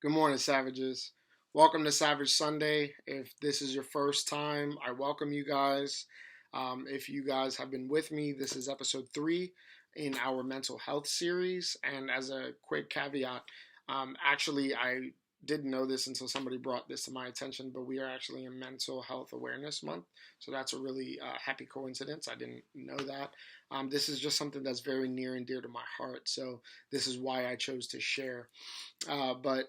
Good morning, savages. Welcome to Savage Sunday. If this is your first time, I welcome you guys. If you guys have been with me, this is episode 3 in our mental health series. And as a quick caveat, I didn't know this until somebody brought this to my attention, but we are actually in Mental Health Awareness Month. So that's a really happy coincidence. I didn't know that. This is just something that's very near and dear to my heart. So this is why I chose to share. But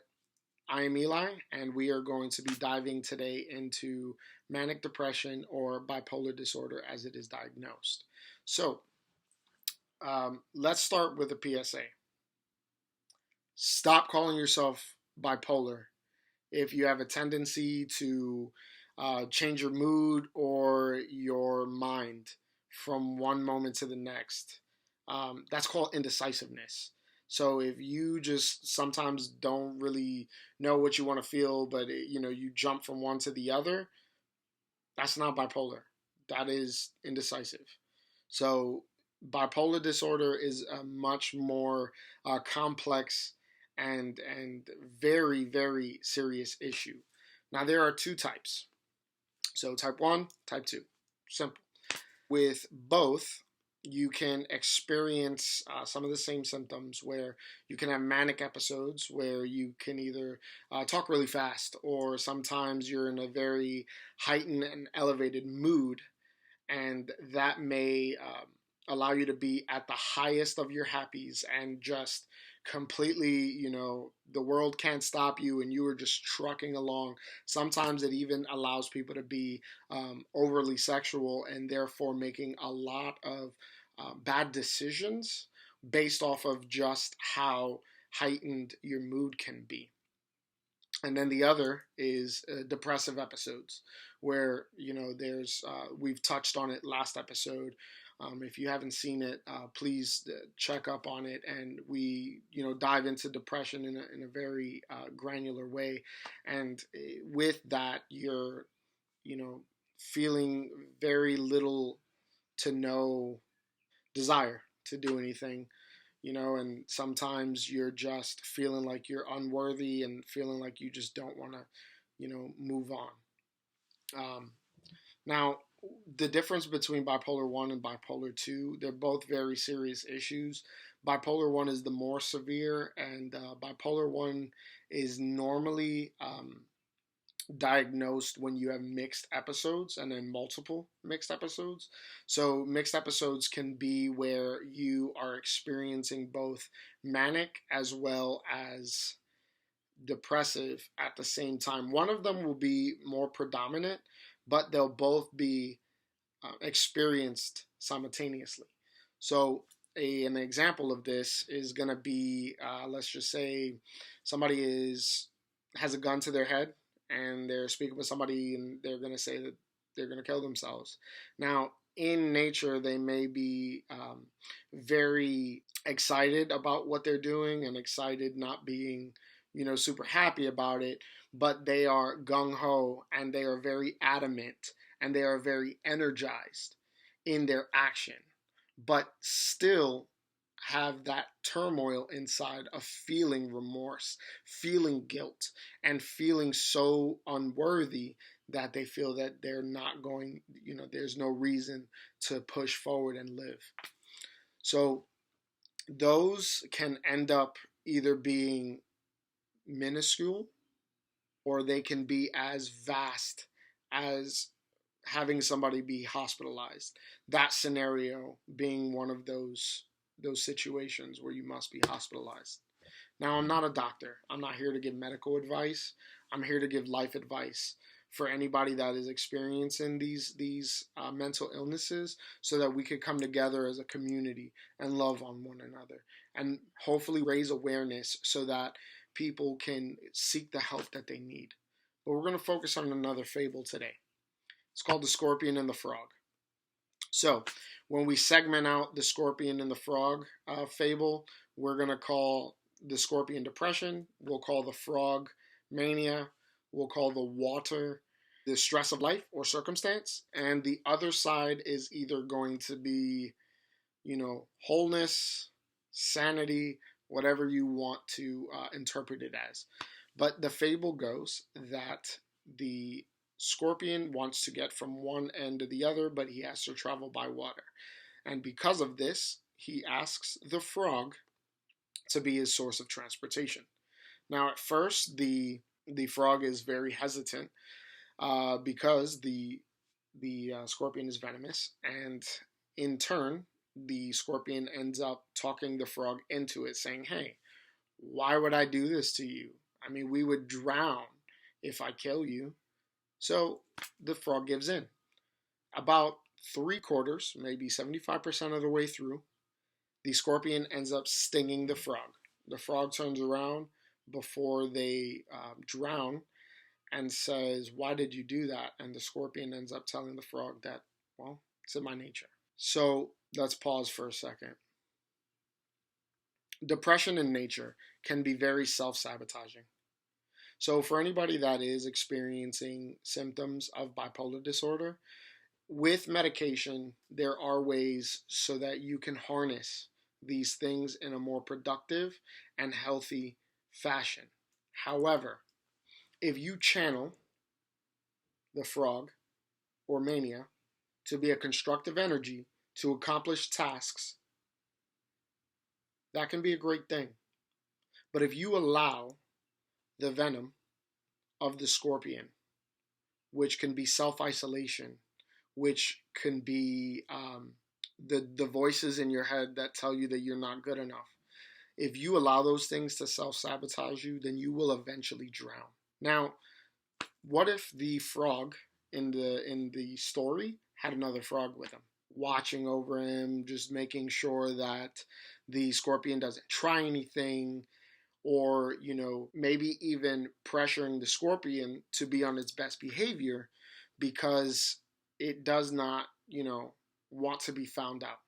I am Eli, and we are going to be diving today into manic depression or bipolar disorder as it is diagnosed. So, let's start with a PSA. Stop calling yourself bipolar if you have a tendency to change your mood or your mind from one moment to the next. That's called indecisiveness. So if you just sometimes don't really know what you want to feel, but you jump from one to the other, that's not bipolar. That is indecisive. So bipolar disorder is a much more complex and very very serious issue. Now there are two types. So type 1, type 2. Simple. With both, you can experience some of the same symptoms where you can have manic episodes where you can either talk really fast, or sometimes you're in a very heightened and elevated mood, and that may allow you to be at the highest of your happies and just completely, the world can't stop you and you are just trucking along. Sometimes it even allows people to be overly sexual and therefore making a lot of bad decisions based off of just how heightened your mood can be. And then the other is depressive episodes where there's we've touched on it last episode. If you haven't seen it, please check up on it, and we dive into depression in a very granular way. And with that, you're feeling very little to no desire to do anything, and sometimes you're just feeling like you're unworthy and feeling like you just don't want to, move on. Now, the difference between bipolar 1 and bipolar 2, they're both very serious issues. Bipolar 1 is the more severe, and bipolar 1 is normally diagnosed when you have mixed episodes and then multiple mixed episodes. So, mixed episodes can be where you are experiencing both manic as well as depressive at the same time. One of them will be more predominant, but they'll both be experienced simultaneously. So, an example of this is going to be, let's just say, somebody has a gun to their head and they're speaking with somebody and they're going to say that they're going to kill themselves. Now, in nature, they may be very excited about what they're doing and excited, not being, super happy about it, but they are gung ho and they are very adamant and they are very energized in their action, but still have that turmoil inside of feeling remorse, feeling guilt, and feeling so unworthy that they feel that they're not going, there's no reason to push forward and live. So those can end up either being minuscule or they can be as vast as having somebody be hospitalized. That scenario being one of those situations where you must be hospitalized. Now, I'm not a doctor. I'm not here to give medical advice. I'm here to give life advice for anybody that is experiencing these mental illnesses, so that we could come together as a community and love on one another, and hopefully raise awareness so that people can seek the help that they need. But we're going to focus on another fable today. It's called The Scorpion and the Frog. So, when we segment out the scorpion and the frog fable, we're going to call the scorpion depression, we'll call the frog mania, we'll call the water the stress of life or circumstance, and the other side is either going to be, wholeness, sanity, whatever you want to interpret it as. But the fable goes that the scorpion wants to get from one end to the other, but he has to travel by water. And because of this, he asks the frog to be his source of transportation. Now, at first, the frog is very hesitant because the scorpion is venomous, and in turn, the scorpion ends up talking the frog into it, saying, "Hey, why would I do this to you? I mean, we would drown if I kill you." So the frog gives in. About three quarters, maybe 75% of the way through, the scorpion ends up stinging the frog. The frog turns around before they drown and says, "Why did you do that?" And the scorpion ends up telling the frog that, well, it's in my nature. So let's pause for a second. Depression in nature can be very self sabotaging. So, for anybody that is experiencing symptoms of bipolar disorder, with medication, there are ways so that you can harness these things in a more productive and healthy fashion. However, if you channel the frog or mania to be a constructive energy to accomplish tasks, that can be a great thing. But if you allow the venom of the scorpion, which can be self isolation, which can be the voices in your head that tell you that you're not good enough. If you allow those things to self sabotage you, then you will eventually drown. Now, what if the frog in the story had another frog with him, watching over him, just making sure that the scorpion doesn't try anything, or maybe even pressuring the scorpion to be on its best behavior because it does not want to be found out,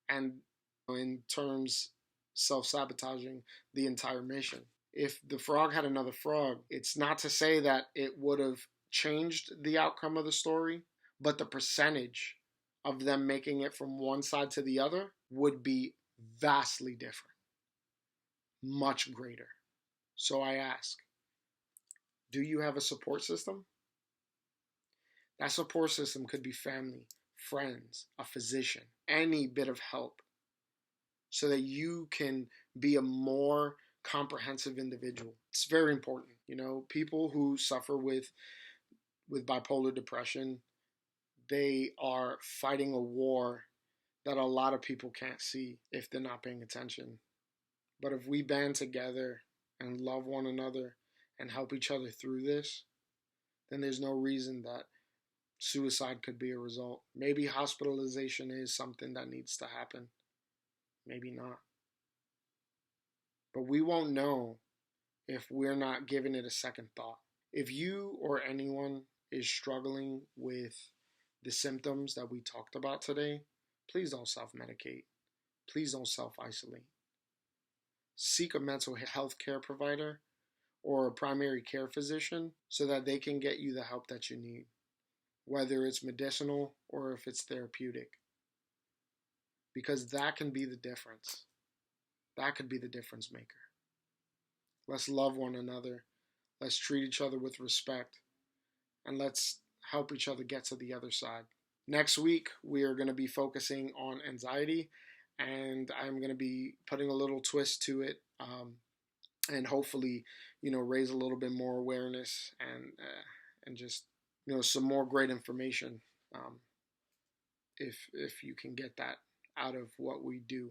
and in terms self-sabotaging the entire mission. If the frog had another frog, it's not to say that it would have changed the outcome of the story, but the percentage of them making it from one side to the other would be vastly different, much greater. So I ask, do you have a support system? That support system could be family, friends, a physician, any bit of help, so that you can be a more comprehensive individual. It's very important. People who suffer with bipolar depression, they are fighting a war that a lot of people can't see if they're not paying attention. But if we band together and love one another and help each other through this, then there's no reason that suicide could be a result. Maybe hospitalization is something that needs to happen. Maybe not. But we won't know if we're not giving it a second thought. If you or anyone is struggling with the symptoms that we talked about today, please don't self-medicate. Please don't self-isolate. Seek a mental health care provider or a primary care physician so that they can get you the help that you need, whether it's medicinal or if it's therapeutic. Because that can be the difference. That could be the difference maker. Let's love one another. Let's treat each other with respect. And let's help each other get to the other side. Next week, we are going to be focusing on anxiety, and I'm going to be putting a little twist to it, and hopefully, raise a little bit more awareness and just some more great information. If you can get that out of what we do.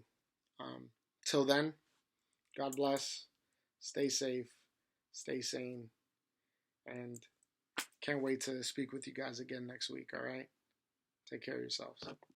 Till then, God bless. Stay safe. Stay sane. And can't wait to speak with you guys again next week. All right. Take care of yourselves.